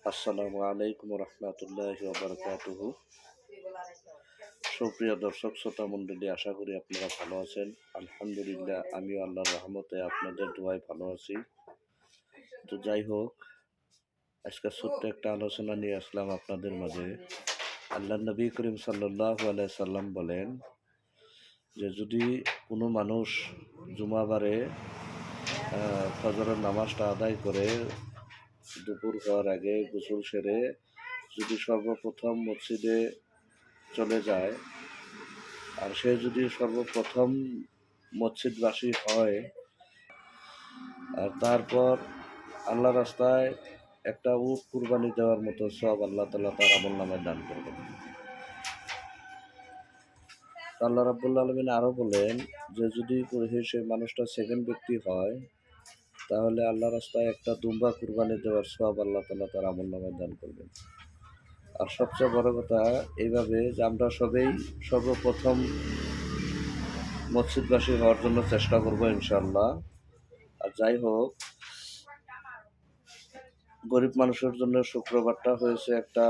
আসসালামু আলাইকুম রহমতুল্লাহি ওয়া বারাকাতুহু। সুপ্রিয় দর্শক শ্রোতা মণ্ডলী, আশা করি আপনারা ভালো আছেন। আলহামদুলিল্লাহ, আমিও আল্লাহর রহমতে আপনাদের দোয়ায় ভালো আছি। তো যাই হোক, আজকে ছোট্ট একটা আলোচনা নিয়ে আসলাম আপনাদের মাঝে। আল্লাহ নবী করিম সাল্লাল্লাহু আলাইহি সাল্লাম বলেন যে যদি কোনো মানুষ জুমাবারে ফজরের নামাজটা আদায় করে দুপুর হওয়ার আগে গোসল সেরে যদি সর্বপ্রথম মসজিদে চলে যায়, আর সে যদি সর্বপ্রথম মসজিদবাসী হয়, আর তারপর আল্লাহ রাস্তায় একটা উট কুরবানি দেওয়ার মতো সব আল্লাহ তাআলা তার আমল নামায় দান করবেন। আল্লাহ রাব্বুল আলামিন আরও বলেন যে যদি সে মানুষটা সেকেন্ড ব্যক্তি হয়, তাহলে আল্লাহ রাস্তায় একটা দুম্বা কুরবানি দেওয়ার সব আল্লাহ তাআলা তার আমল নামায় দান করবেন। আর সবচেয়ে বড় কথা এইভাবে যে আমরা সবাই সর্বপ্রথম মসজিদবাসী হওয়ার জন্য চেষ্টা করবো ইনশাআল্লাহ। আর যাই হোক, গরিব মানুষের জন্য শুক্রবারটা হয়েছে একটা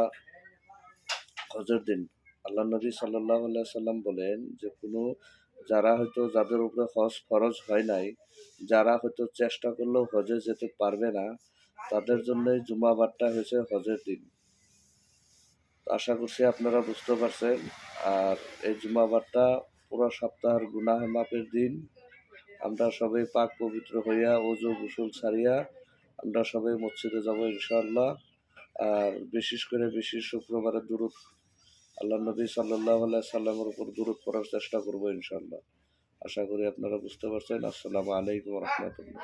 হজের দিন। আল্লাহ নবী সাল্লাল্লাহু আলাইহি সাল্লাম বলেন যে যাদের উপরে হজ ফরজ হয় নাই, যারা হয়তো চেষ্টা করলেও হজে যেতে পারবে না, তাদের জন্য জুমাবারটা হয়েছে হজের দিন। আশা করছি আপনারা বুঝতে পারছেন। আর এই জুমাবারটা পুরো সপ্তাহের গুনাহ মাপের দিন। আমরা সবাই পাক পবিত্র হইয়া ওযু গোসল ছাড়িয়া আমরা সবাই মসজিদে যাব ইনশাআল্লাহ। আর বিশেষ করে শুক্রবারে দুরূদ, আল্লাহ নবী সাল্লাল্লাহু আলাইহি সাল্লামের উপর দুরূদ পড়ার চেষ্টা করব ইনশাআল্লাহ। আশা করি আপনারা বুঝতে পারছেন। আসসালামু আলাইকুম ওয়া রাহমাতুল্লাহ।